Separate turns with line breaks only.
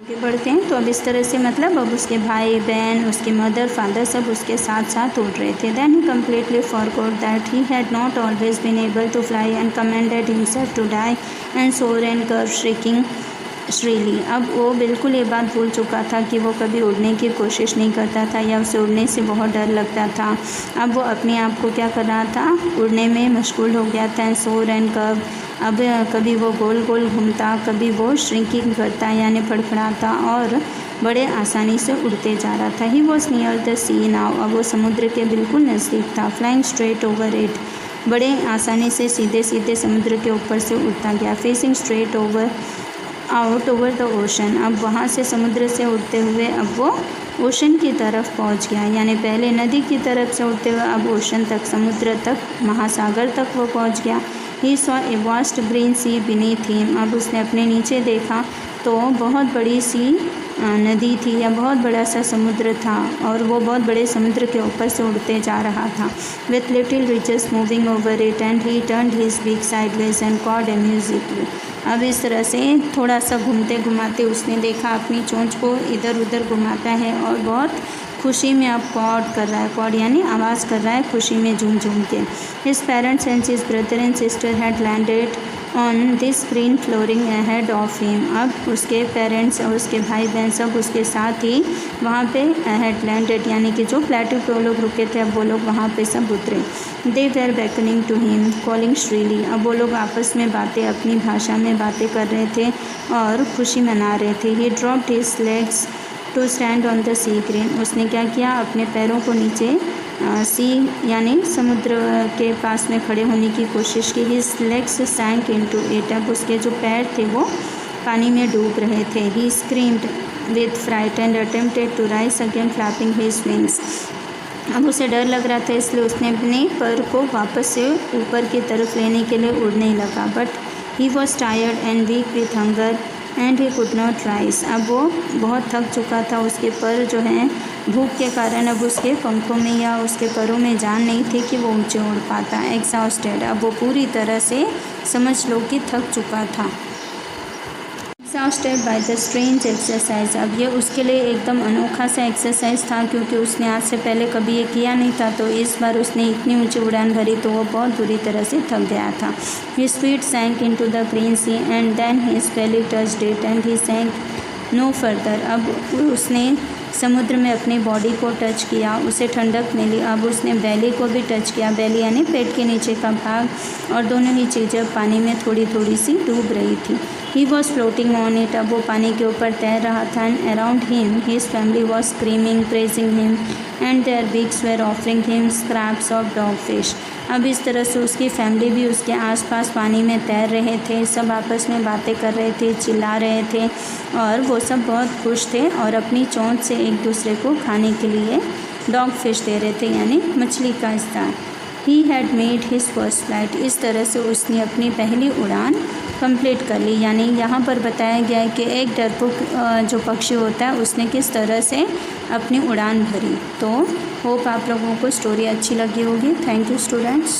आगे बढ़ते हैं। तो अब इस तरह से मतलब अब उसके भाई बहन, उसके मदर फादर सब उसके साथ साथ उड़ रहे थे। Then he completely forgot that he had not always been able to fly and commanded himself to die and soar and curve shrieking shrilly. अब वो बिल्कुल ये बात भूल चुका था कि वो कभी उड़ने की कोशिश नहीं करता था या उसे उड़ने से बहुत डर लगता था। अब वो अपने आप को क्या कर रहा था, उड़ने में मशगूल हो गया था। सोर एंड कर्व, अब कभी वो गोल गोल घूमता, कभी वो श्रिंकिंग करता यानी फड़फड़ाता और बड़े आसानी से उड़ते जा रहा था। He was near the sea now, अब वो समुद्र के बिल्कुल नज़दीक था। फ्लाइंग स्ट्रेट ओवर इट, बड़े आसानी से सीधे सीधे समुद्र के ऊपर से उड़ता गया। Facing straight out over the ocean, अब वहाँ से समुद्र से उड़ते हुए अब वो ओशन की तरफ पहुँच गया। यानी पहले नदी की तरफ से उड़ते हुए अब ओशन तक, समुद्र तक, महासागर तक वो पहुँच गया। He saw a vast green sea beneath him, अब उसने अपने नीचे देखा तो बहुत बड़ी सी नदी थी या बहुत बड़ा सा समुद्र था और वो बहुत बड़े समुद्र के ऊपर से उड़ते जा रहा था। With little riches moving over it and he turned his beak sideways and called musically. अब इस तरह से थोड़ा सा घूमते घुमाते उसने देखा, अपनी चोंच को इधर उधर घुमाता है और बहुत खुशी में अब कॉड कर रहा है। कॉड यानी आवाज़ कर रहा है खुशी में झूम झूम के। His parents and his brother and sister had landed on this green flooring ahead of him, अब उसके पेरेंट्स और उसके भाई बहन सब उसके साथ ही वहाँ पे हैड लैंडेड यानी कि जो प्लेटू पे वो लोग रुके थे अब वो लोग वहाँ पे सब उतरे। They were beckoning to him calling shrilly, अब वो लोग आपस में बातें, अपनी भाषा में बातें कर रहे थे और खुशी मना रहे थे। He dropped his legs to stand on the sea green, उसने क्या किया, अपने पैरों को नीचे सी यानी समुद्र के पास में खड़े होने की कोशिश की। हिज लेग्स सैंक इनटू इट, अब उसके जो पैर थे वो पानी में डूब रहे थे। He screamed with fright and attempted to rise again flapping his wings, अब उसे डर लग रहा था इसलिए उसने अपने पर को वापस से ऊपर की तरफ लेने के लिए उड़ने लगा। But he was tired and weak with hunger and he could not rise, अब वो बहुत थक चुका था, उसके पर जो हैं भूख के कारण अब उसके पंखों में या उसके पैरों में जान नहीं थी कि वो ऊंचे उड़ पाता। एग्जॉस्टेड, अब वो पूरी तरह से समझ लो कि थक चुका था। Exhausted by the strange exercise, अब ये उसके लिए एकदम अनोखा सा एक्सरसाइज था क्योंकि उसने आज से पहले कभी ये किया नहीं था। तो इस बार उसने इतनी ऊंची उड़ान भरी तो वो बहुत बुरी तरह से थक गया था। His feet sank into the green sea and then his belly touched it and he sank no further, अब उसने समुद्र में अपनी बॉडी को टच किया, उसे ठंडक मिली। अब उसने बैली को भी टच किया, बैली यानी पेट के नीचे का भाग, और दोनों ही चीज़ें पानी में थोड़ी थोड़ी सी डूब रही थी। He was floating on it, अब वो पानी के ऊपर तैर रहा था। And around him his family was screaming praising him and their beaks were offering him scraps of dogfish, अब इस तरह से उसकी फैमिली भी उसके आसपास पानी में तैर रहे थे, सब आपस में बातें कर रहे थे, चिल्ला रहे थे और वो सब बहुत खुश थे और अपनी चोंच से एक दूसरे को खाने के लिए डॉग फिश दे रहे थे यानी मछली का इस्तेमाल। He had made his first flight, इस तरह से उसने अपनी पहली उड़ान कंप्लीट कर ली। यानी यहाँ पर बताया गया है कि एक डरपोक जो पक्षी होता है उसने किस तरह से अपनी उड़ान भरी। तो होप आप लोगों को स्टोरी अच्छी लगी होगी। Thank you students.